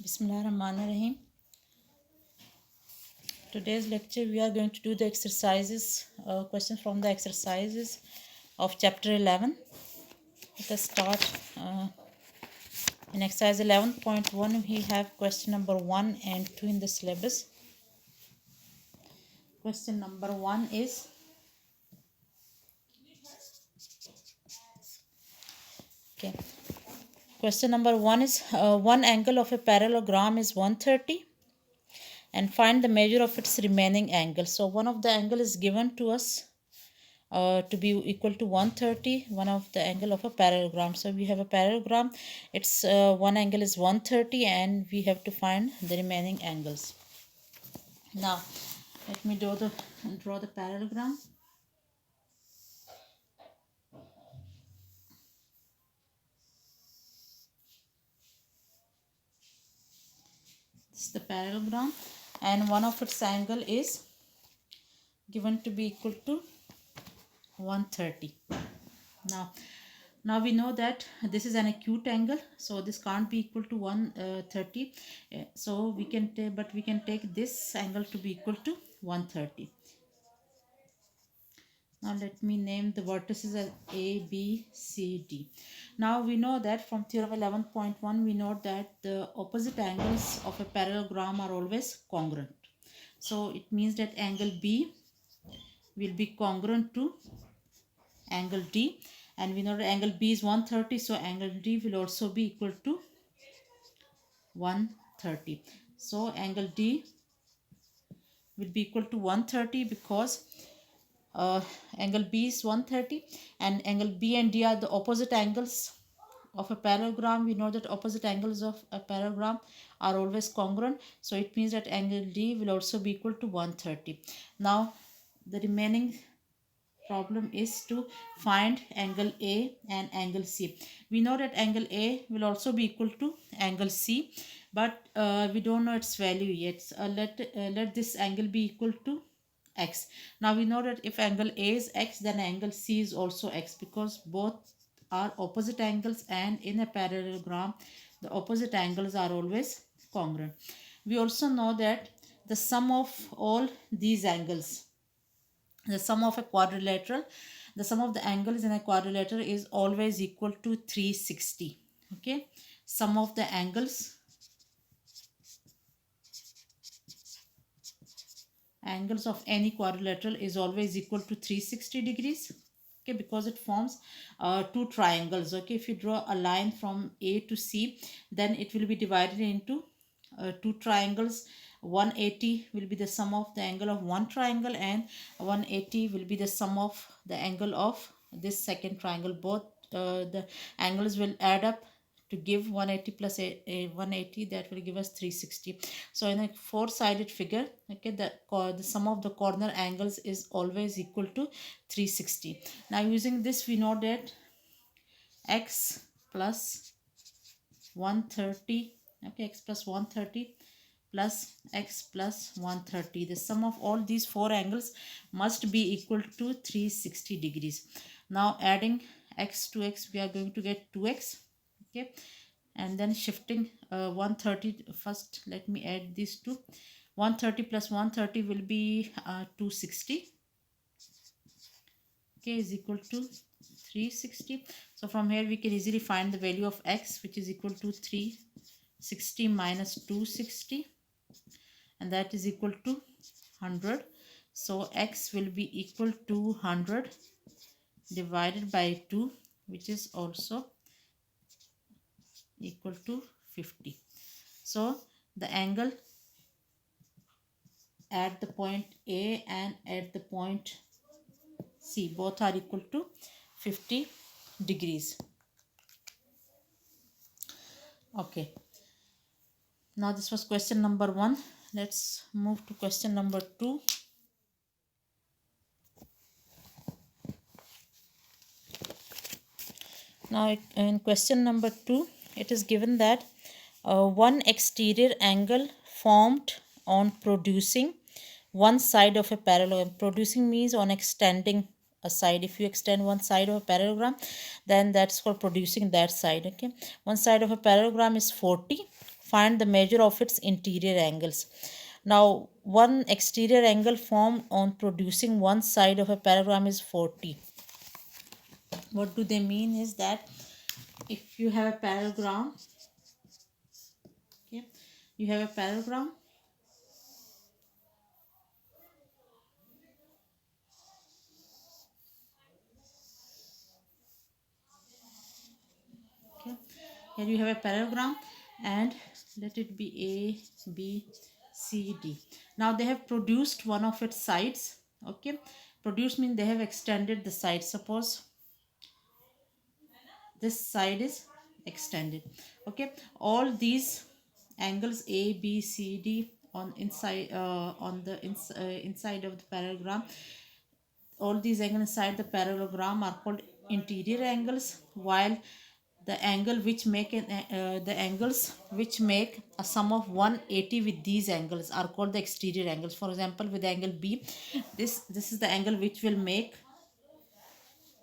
Bismillahirrahmanirrahim. Today's lecture we are going to do the exercises, questions from the exercises of chapter 11. Let us start. In exercise 11.1 we have question number 1 and 2 in the syllabus. Question number 1 is okay. Question number 1 is one angle of a parallelogram is 130 and find the measure of its remaining angle. So one of the angle is given to us to be equal to 130, one of the angle of a parallelogram. So we have a parallelogram, its one angle is 130 and we have to find the remaining angles. Now let me draw the parallelogram. This is the parallelogram and one of its angle is given to be equal to 130. Now we know that this is an acute angle, so this can't be equal to 130. So we can take this angle to be equal to 130. Now let me name the vertices as A, B, C, D. Now we know that from theorem 11.1 we know that the opposite angles of a parallelogram are always congruent. So it means that angle B will be congruent to angle D, and we know that angle B is 130, so angle D will also be equal to 130. So angle D will be equal to 130 because angle B is 130 and angle B and D are the opposite angles of a parallelogram. We know that opposite angles of a parallelogram are always congruent, so it means that angle D will also be equal to 130. Now the remaining problem is to find angle A and angle C. We know that angle A will also be equal to angle C, but we don't know its value yet. Let this angle be equal to x. Now we know that if angle A is x, then angle C is also x, because both are opposite angles, and in a parallelogram the opposite angles are always congruent. We also know that the sum of all these angles, the sum of the angles in a quadrilateral is always equal to 360. Okay, sum of the angles of any quadrilateral is always equal to 360 degrees. Okay, because it forms two triangles. Okay, if you draw a line from A to C, then it will be divided into two triangles. 180 will be the sum of the angle of one triangle, and 180 will be the sum of the angle of this second triangle. Both the angles will add up to give 180 plus 180, that will give us 360. So in a four-sided figure, okay, the sum of the corner angles is always equal to 360. Now using this we know that x plus 130, okay, x plus 130 plus x plus 130, the sum of all these four angles must be equal to 360 degrees. Now adding x to x, we are going to get 2x. Okay, and then shifting 130, first let me add these two. 130 plus 130 will be 260. Okay, is equal to 360. So from here we can easily find the value of x, which is equal to 360 minus 260, and that is equal to 100. So x will be equal to 100 divided by 2, which is also equal to 50. So the angle at the point A and at the point C both are equal to 50 degrees. Okay, now this was question number 1. Let's move to question number 2. Now in question number 2, it is given that one exterior angle formed on producing one side of a parallelogram. Producing means on extending a side. If you extend one side of a parallelogram, then that's called producing that side. Okay, one side of a parallelogram is 40. find the measure of its interior angles. Now, one exterior angle formed on producing one side of a parallelogram is 40. What do they mean is that if you have a parallelogram, okay, you have a parallelogram, okay, here you have a parallelogram and let it be A, B, C, D. Now they have produced one of its sides, okay. Produced means they have extended the side. Suppose this side is extended, okay. All these angles A, B, C, D on inside inside of the parallelogram, all these angles inside the parallelogram are called interior angles, while the angle which make the angles which make a sum of 180 with these angles are called the exterior angles. For example, with angle B, this is the angle which will make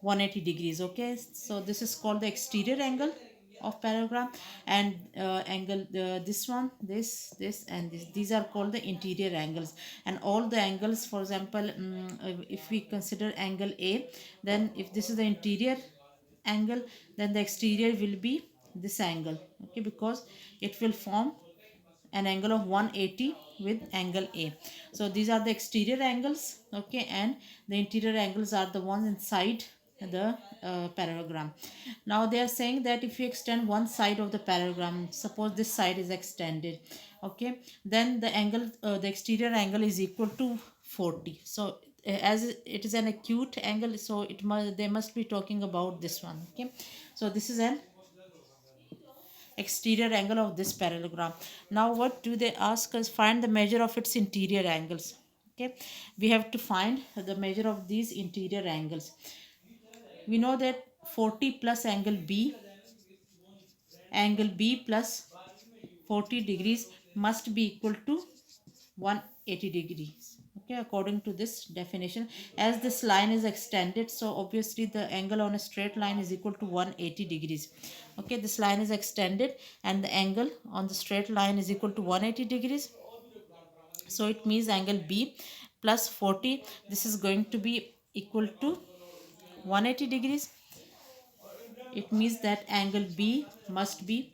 180 degrees, okay. So this is called the exterior angle of parallelogram, and angle this one, this and this, these are called the interior angles. And all the angles, for example, if we consider angle A, then if this is the interior angle, then the exterior will be this angle, okay, because it will form an angle of 180 with angle A. So these are the exterior angles, okay, and the interior angles are the ones inside the parallelogram. Now they are saying that if you extend one side of the parallelogram, suppose this side is extended, okay, then the angle, the exterior angle is equal to 40. So as it is an acute angle, so it must, they must be talking about this one, okay. So this is an exterior angle of this parallelogram. Now what do they ask us? Find the measure of its interior angles, okay. We have to find the measure of these interior angles. We know that 40 plus angle B plus 40 degrees must be equal to 180 degrees, okay, according to this definition. As this line is extended, so obviously the angle on a straight line is equal to 180 degrees, okay. This line is extended and the angle on the straight line is equal to 180 degrees. So it means angle B plus 40, this is going to be equal to 180 degrees. It means that angle B must be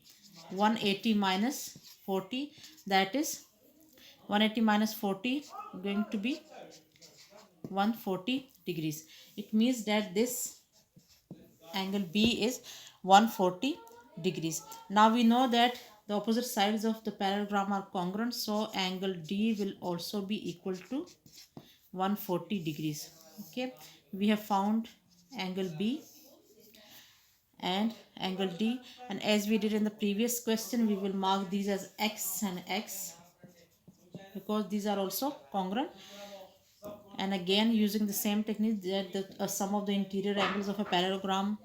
180 minus 40, that is 180 minus 40 going to be 140 degrees. It means that this angle B is 140 degrees. Now we know that the opposite sides of the parallelogram are congruent, so angle D will also be equal to 140 degrees, okay. We have found angle B and angle D, and as we did in the previous question, we will mark these as X and X because these are also congruent. And again, using the same technique, that the sum of the interior angles of a parallelogram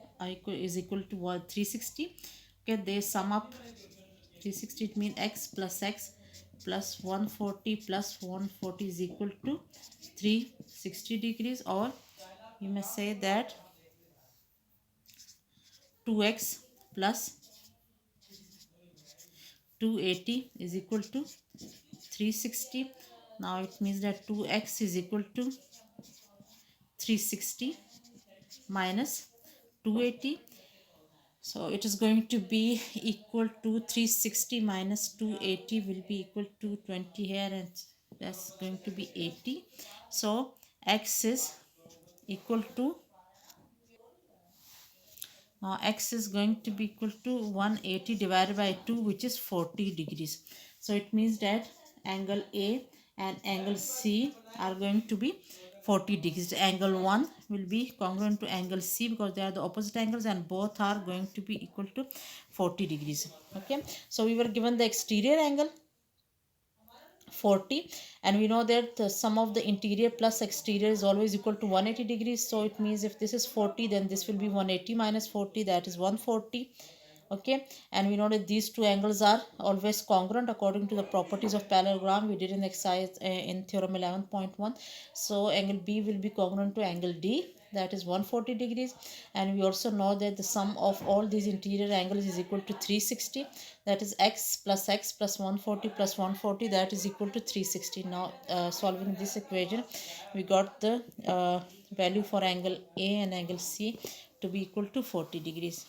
is equal to what, 360, okay. They sum up 360, it means x plus 140 plus 140 is equal to 360 degrees, or you may say that 2x plus 280 is equal to 360. Now it means that 2x is equal to 360 minus 280. So it is going to be equal to 360 minus 280 will be equal to 20 here, and that's going to be 80. So x is equal to, now x is going to be equal to 180 divided by 2, which is 40 degrees. So it means that angle A and angle C are going to be 40 degrees. Angle 1 will be congruent to angle C because they are the opposite angles, and both are going to be equal to 40 degrees, okay. So we were given the exterior angle 40, and we know that the sum of the interior plus exterior is always equal to 180 degrees. So it means if this is 40, then this will be 180 minus 40, that is 140, okay. And we know that these two angles are always congruent according to the properties of parallelogram we did in exercise in theorem 11.1. So angle B will be congruent to angle D, that is 140 degrees. And we also know that the sum of all these interior angles is equal to 360. that is x plus 140 plus 140, that is equal to 360. Now solving this equation, we got the value for angle A and angle C to be equal to 40 degrees.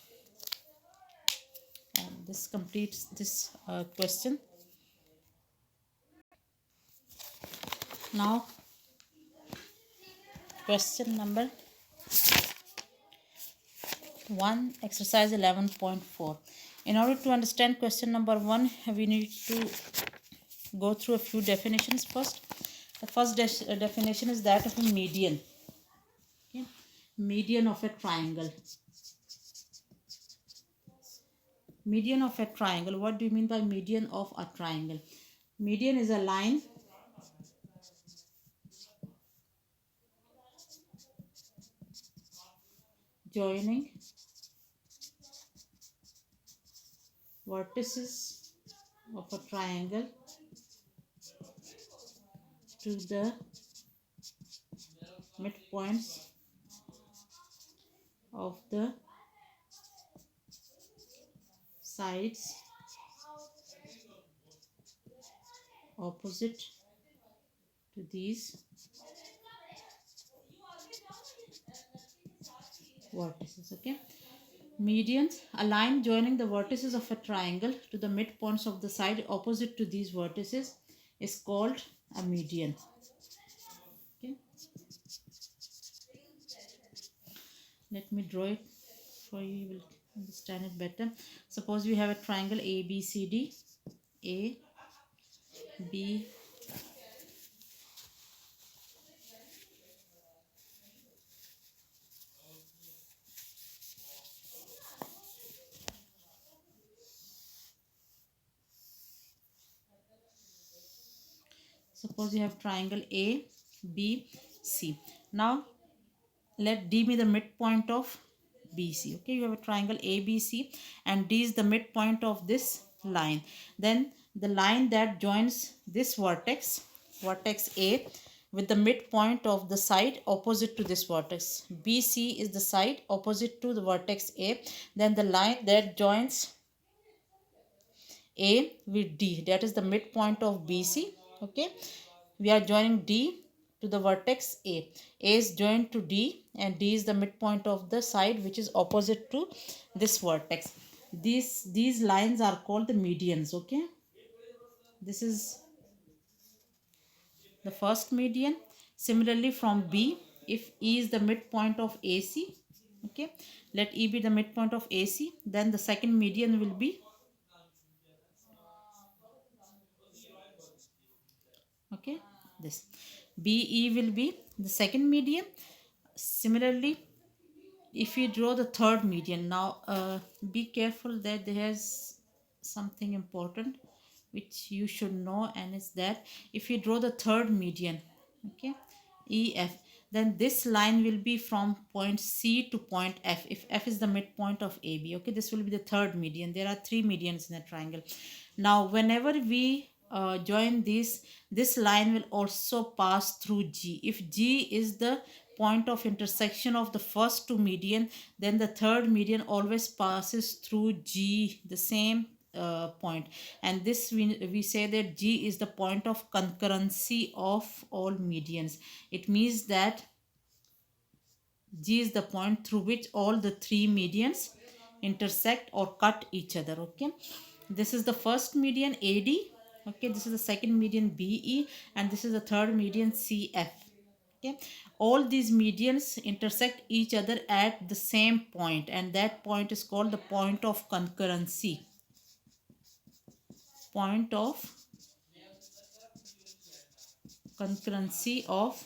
And this completes this question. Now question number 1, exercise 11.4. In order to understand question number 1, we need to go through a few definitions first. The first definition is that of a median. Okay? Median of a triangle. Median of a triangle. What do you mean by median of a triangle? Median is a line joining vertices of a triangle to the midpoints of the sides opposite to these vertices. Okay, medians, a line joining the vertices of a triangle to the midpoints of the side opposite to these vertices is called a median. Okay, let me draw it for you, you will understand it better. Suppose we have a triangle ABCD. A B suppose you have triangle A B C. Now let D be the midpoint of BC. Okay, you have a triangle ABC and D is the midpoint of this line. Then the line that joins this vertex, vertex A, with the midpoint of the side opposite to this vertex. BC is the side opposite to the vertex A. Then the line that joins A with D, that is the midpoint of BC. Okay, we are joining D to the vertex A. A is joined to D and D is the midpoint of the side which is opposite to this vertex. These lines are called the medians. Okay, this is the first median. Similarly from B, if E is the midpoint of AC, okay, let E be the midpoint of AC, then the second median will be, okay, this BE will be the second median. Similarly, if you draw the third median, now be careful that there's something important which you should know, and it's that if you draw the third median, okay, EF, then this line will be from point C to point F, if F is the midpoint of AB. Okay, this will be the third median. There are three medians in a triangle. Now whenever we join this line will also pass through G. If G is the point of intersection of the first two median, then the third median always passes through G, the same point. And this we say that G is the point of concurrency of all medians. It means that G is the point through which all the three medians intersect or cut each other. Okay, this is the first median AD. Okay, this is the second median BE, and this is the third median CF. Okay, all these medians intersect each other at the same point, and that point is called the point of concurrency. Point of concurrency of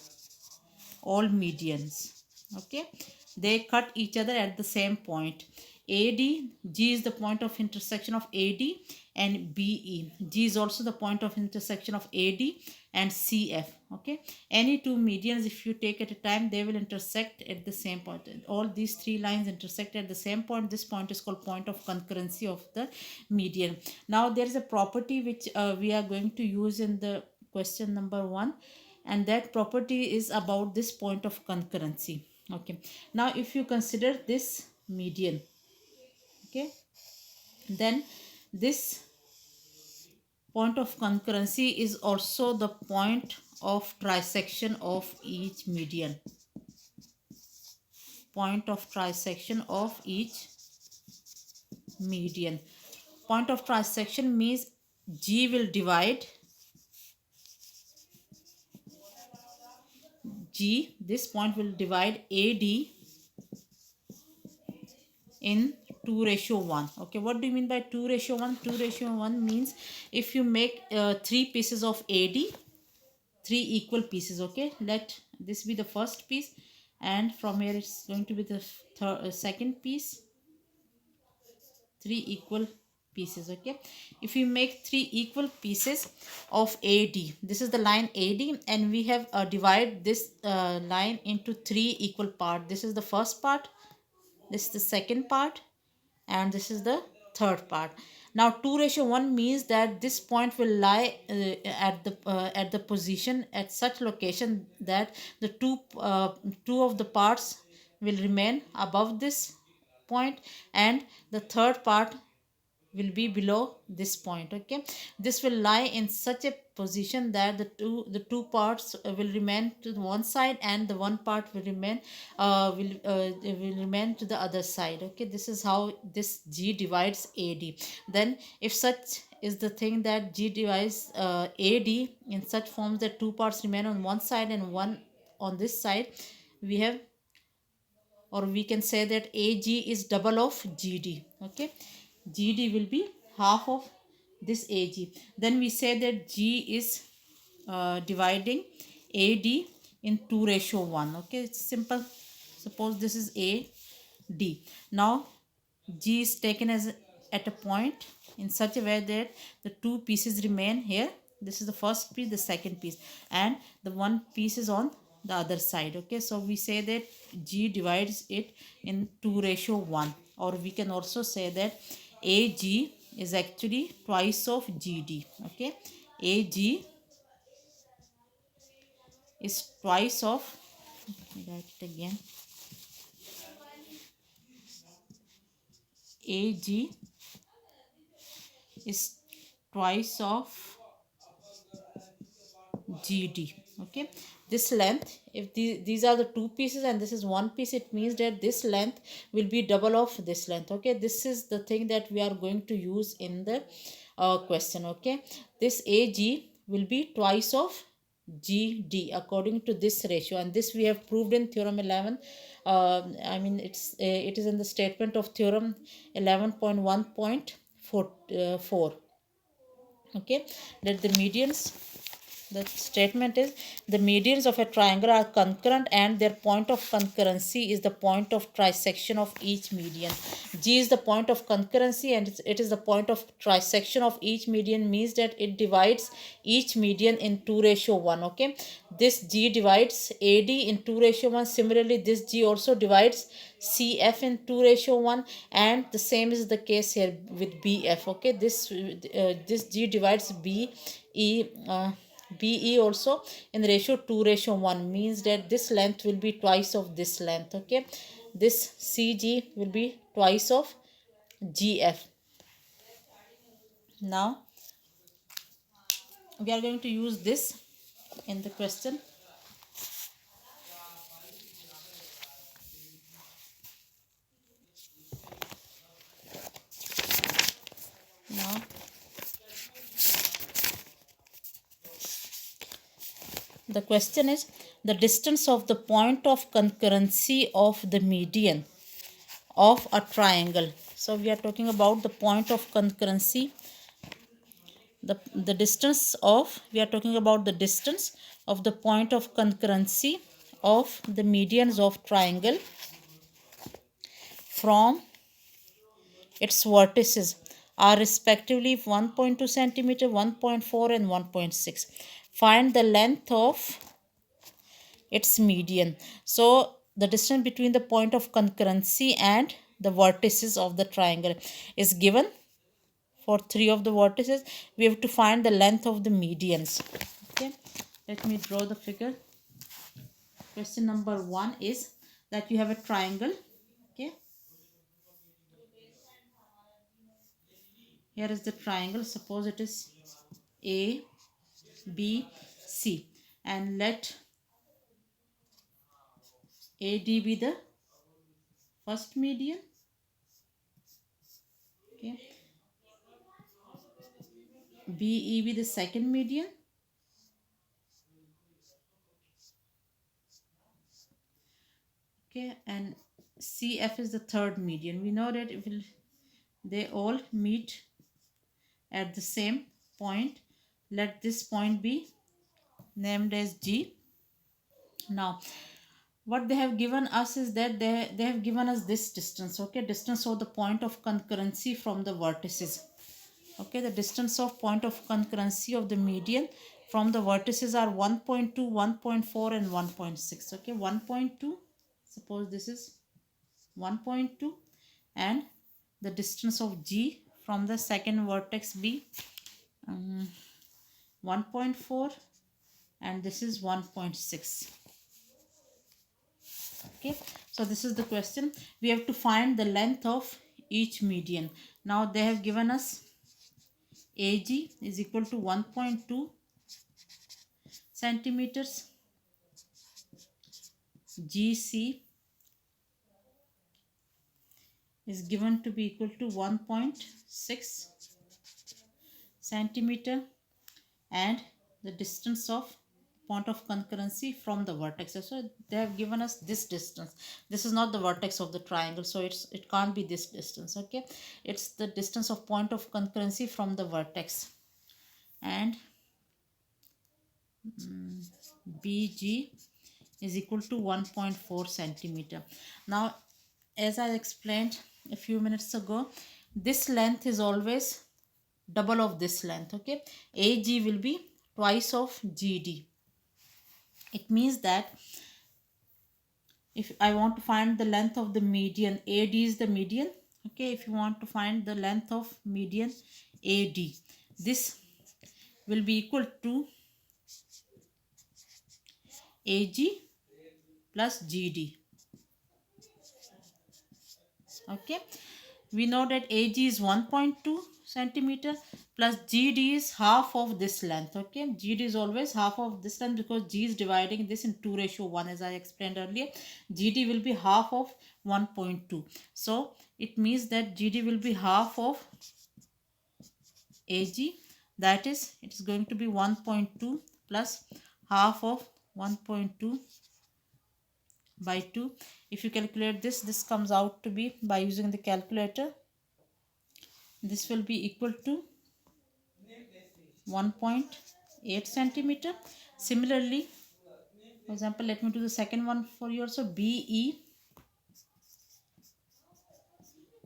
all medians. Okay, they cut each other at the same point. AD, G is the point of intersection of AD and BE. G is also the point of intersection of AD and CF. Okay, any two medians, if you take at a time, they will intersect at the same point. All these three lines intersect at the same point. This point is called point of concurrency of the median. Now there is a property which we are going to use in the question number 1, and that property is about this point of concurrency. Okay, now if you consider this median, okay, then This point of concurrency is also the point of trisection of each median. Point of trisection of each median. Point of trisection means G will divide this point will divide AD in 2:1. Okay, what do you mean by 2:1? 2:1 means if you make 3 pieces of AD, 3 equal pieces. Okay, let this be the first piece, and from here it's going to be the second piece, 3 equal pieces. Okay, if you make 3 equal pieces of AD, this is the line AD, and we have divided this line into 3 equal parts. This is the first part, this is the second part, and this is the third part. Now 2:1 means that this point will lie at the position at such location that the two of the parts will remain above this point, and the third part will be below this point. Okay, this will lie in such a position that the two parts will remain to the one side, and the one part will remain to the other side. Okay, this is how this G divides AD. Then if such is the thing that G divides AD in such forms that two parts remain on one side and one on this side, we have, or we can say that AG is double of GD. Okay, GD will be half of this AG. Then we say that G is dividing AD in 2:1. Okay, it's simple. Suppose this is AD. Now G is taken as at a point in such a way that the two pieces remain here. This is the first piece, the second piece, and the one piece is on the other side. Okay, so we say that G divides it in 2:1, or we can also say that AG is actually twice of GD. Okay, AG is twice of, let me write it again, AG is twice of GD. Okay, this length, if these are the two pieces and this is one piece, it means that this length will be double of this length. Okay, this is the thing that we are going to use in the question. Okay, this AG will be twice of GD according to this ratio, and this we have proved in theorem 11. I mean, it is in the statement of theorem 11.1.4. Okay, that the statement is the medians of a triangle are concurrent and their point of concurrency is the point of trisection of each median. G is the point of concurrency and it is the point of trisection of each median, means that it divides each median in 2:1. Okay, this G divides AD in 2:1. Similarly, this G also divides CF in 2:1, and the same is the case here with BF. Okay, this G divides BE also in the ratio 2:1, means that this length will be twice of this length. Okay, this CG will be twice of GF. Now we are going to use this in the question. Now the question is the distance of the point of concurrency of the median of a triangle. So we are talking about the point of concurrency. The distance of, we are talking about the distance of the point of concurrency of the medians of triangle from its vertices are respectively 1.2 centimeter, 1.4 and 1.6. Find the length of its median. So the distance between the point of concurrency and the vertices of the triangle is given. For 3 of the vertices, we have to find the length of the medians. Okay, let me draw the figure. Question number 1 is that you have a triangle. Okay, here is the triangle. Suppose it is A, B, C, and let AD be the first median. Okay, BE be the second median. Okay, and CF is the third median. We know that it will, they all meet at the same point. Let this point be named as G. Now what they have given us is that they have given us this distance. Okay, distance of the point of concurrency from the vertices. Okay, the distance of point of concurrency of the median from the vertices are 1.2, 1.4 and 1.6. Okay, 1.2, suppose this is 1.2, and the distance of G from the second vertex B 1.4, and this is 1.6. Okay, so this is the question. We have to find the length of each median. Now they have given us AG is equal to 1.2 centimeters, GC is given to be equal to 1.6 centimeter, and the distance of point of concurrency from the vertex. So they have given us this distance. This is not the vertex of the triangle, so it can't be this distance. Okay, it's the distance of point of concurrency from the vertex, and BG is equal to 1.4 centimeter. Now as I explained a few minutes ago, this length is always double of this length. Okay, AG will be twice of GD. It means that if I want to find the length of the median, AD is the median. Okay, if you want to find the length of median AD, this will be equal to AG plus GD. Okay, we know that AG is 1.2 centimeter plus GD is half of this length. Okay, GD is always half of this length because G is dividing this in 2:1, as I explained earlier. GD will be half of 1.2, so it means that GD will be half of AG, that is it is going to be 1.2 plus half of 1.2 by 2. If you calculate this comes out to be, by using the calculator, this will be equal to 1.8 centimeter. Similarly, for example, let me do the second one for you also. BE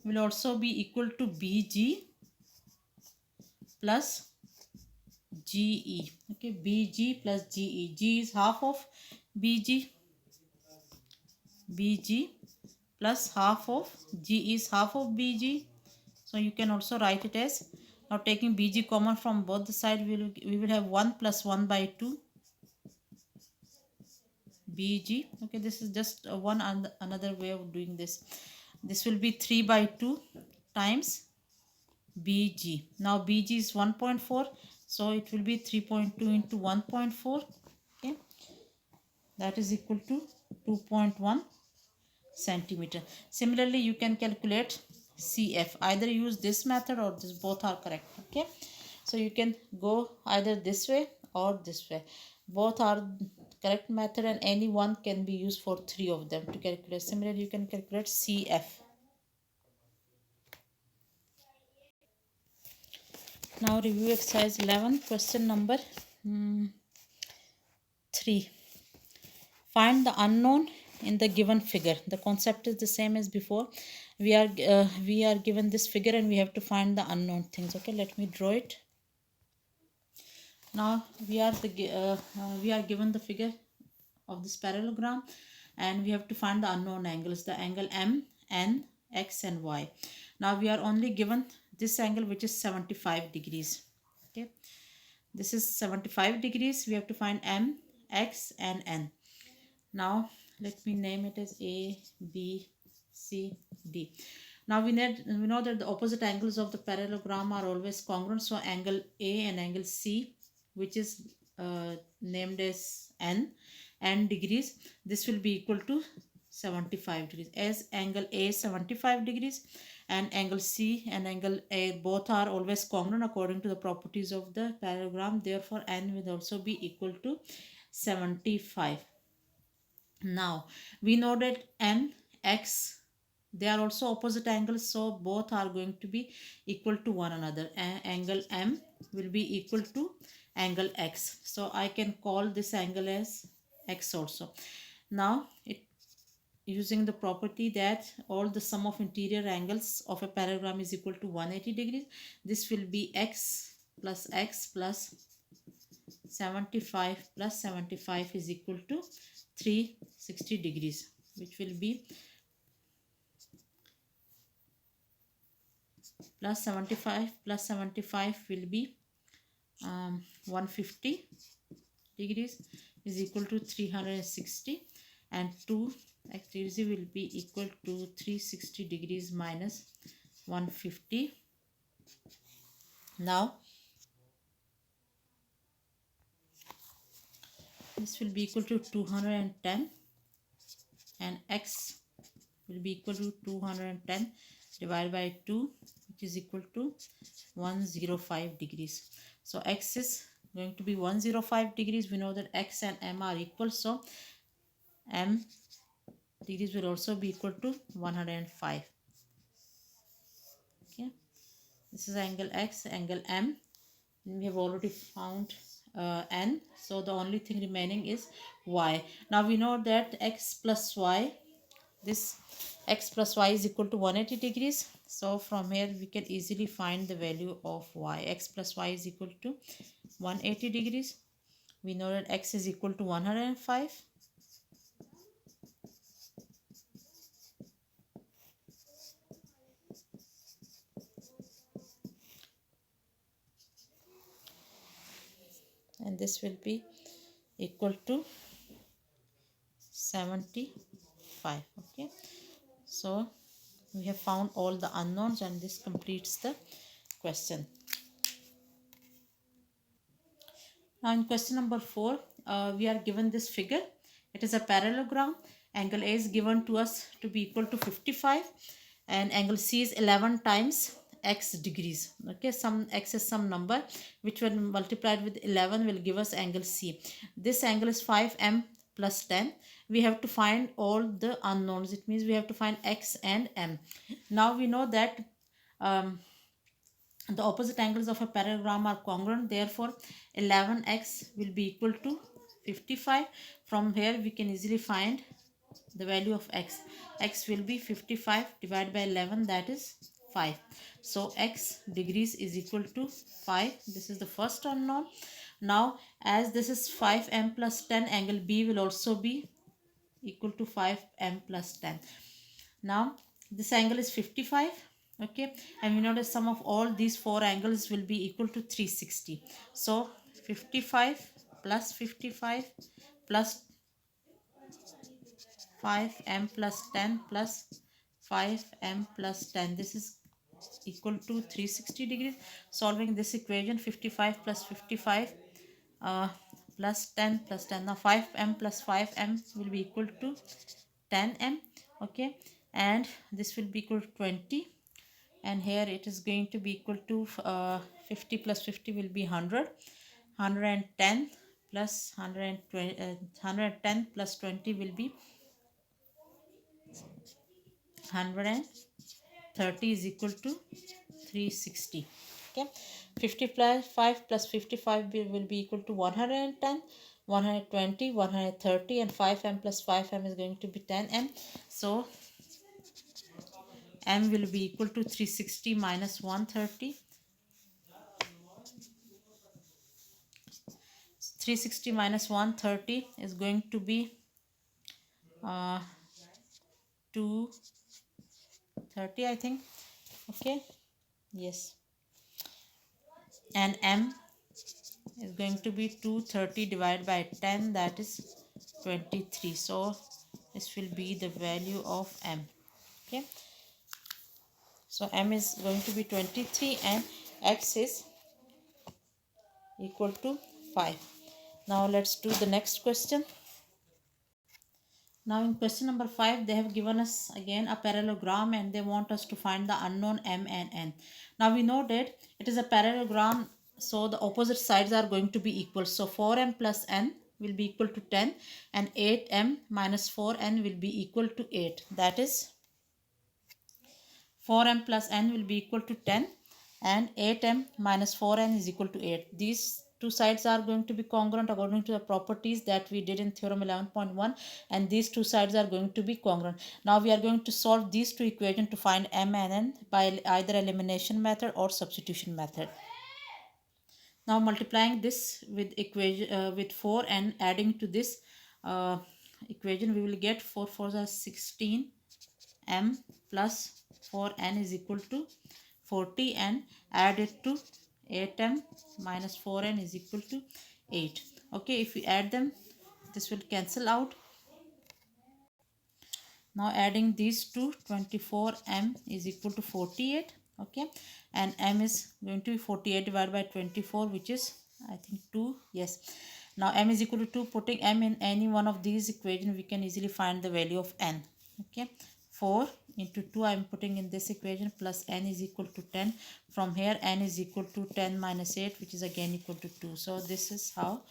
will also be equal to BG plus GE. Okay, BG plus GE. G is half of BG. BG plus half of G is half of BG. So you can also write it as, now taking BG common from both the sides, we will have 1 plus 1 by 2 BG. Okay, this is just one another way of doing this. This will be 3 by 2 times BG. Now BG is 1.4, so it will be 3.2 into 1.4. Okay, that is equal to 2.1 centimeter. Similarly, you can calculate CF. Either use this method or this, both are correct. Okay, so you can go either this way or this way. Both are correct method, and any one can be used for three of them to calculate. Similarly, you can calculate CF. Now review exercise 11, question number 3. Find the unknown in the given figure. The concept is the same as before. We are given this figure and we have to find the unknown things. Okay, let me draw it. Now we are given the figure of this parallelogram, and we have to find the unknown angles, the angle M, N, X and Y. Now we are only given this angle, which is 75 degrees. Okay, this is 75 degrees. We have to find M, X and N. Now let me name it as A, B, C, D. Now we know that the opposite angles of the parallelogram are always congruent. So angle A and angle C, which is named as n degrees, this will be equal to 75 degrees. As angle A is 75 degrees and angle C and angle A both are always congruent according to the properties of the parallelogram, therefore n will also be equal to 75. Now we know that n, x, they are also opposite angles, so both are going to be equal to one another. Angle M will be equal to angle x, so I can call this angle as x also. Now using the property that all the sum of interior angles of a parallelogram is equal to 180 degrees, this will be x plus 75 plus 75 is equal to 360 degrees, which will be plus 75 will be 150 degrees is equal to 360, and 2 actually will be equal to 360 degrees minus 150. Now this will be equal to 210 and x will be equal to 210 divided by 2, which is equal to 105 degrees. So x is going to be 105 degrees. We know that x and m are equal, so m degrees will also be equal to 105. Okay, this is angle x, angle m. We have already found n, so the only thing remaining is y. Now we know that x plus y, this x plus y is equal to 180 degrees. So from here we can easily find the value of y. X plus y is equal to 180 degrees. We know that x is equal to 105. And this will be equal to 75. Okay, so we have found all the unknowns, and this completes the question. Now in question number 4, we are given this figure. It is a parallelogram. Angle A is given to us to be equal to 55 and angle C is 11 times x degrees. Okay, some x is some number which when multiplied with 11 will give us angle C. This angle is 5m plus 10. We have to find all the unknowns. It means we have to find x and m. Now we know that the opposite angles of a parallelogram are congruent, therefore 11x will be equal to 55. From here we can easily find the value of x. X will be 55 divided by 11, that is 5. So x degrees is equal to 5. This is the first unknown. Now as this is 5m plus 10, angle B will also be equal to 5m plus 10. Now this angle is 55. Okay, and we know the sum of all these four angles will be equal to 360. So 55 plus 55 plus 5m plus 10 plus 5m plus 10, this is equal to 360 degrees. Solving this equation, 55 plus 55 plus 10 plus 10, now 5m plus 5m will be equal to 10m. Okay, and this will be equal to 20, and here it is going to be equal to 50 plus 50 will be 100. 110 plus 120 110 plus 20 will be 130 is equal to 360. Okay, 50 plus 5 plus 55 will be equal to 110, 120, 130, and 5m plus 5m is going to be 10m. So m will be equal to 360 minus 130. 360 minus 130 is going to be 230, I think. Okay, yes, and m is going to be 230 divided by 10, that is 23. So this will be the value of m. Okay, So m is going to be 23 and x is equal to 5. Now let's do the next question. Now in question number 5, they have given us again a parallelogram and they want us to find the unknown m and n. Now we know that it is a parallelogram, so the opposite sides are going to be equal. So 4m plus n will be equal to 10 and 8m minus 4n will be equal to 8. That is 4m plus n will be equal to 10 and 8m minus 4n is equal to 8. These two sides are going to be congruent according to the properties that we did in theorem 11.1, and these two sides are going to be congruent. Now we are going to solve these two equations to find m and n by either elimination method or substitution method. Now multiplying this with equation with 4 and adding to this equation, we will get 4 4s are 16 m plus 4n is equal to 40 and add it to 8m minus 4n is equal to 8. Okay, if we add them, this will cancel out. Now adding these two, 24m is equal to 48. Okay, and m is going to be 48 divided by 24, which is I think 2. Yes, now m is equal to 2. Putting m in any one of these equations, we can easily find the value of n. Okay, 4 into 2 I am putting in this equation plus n is equal to 10. From here n is equal to 10 minus 8, which is again equal to 2. So this is how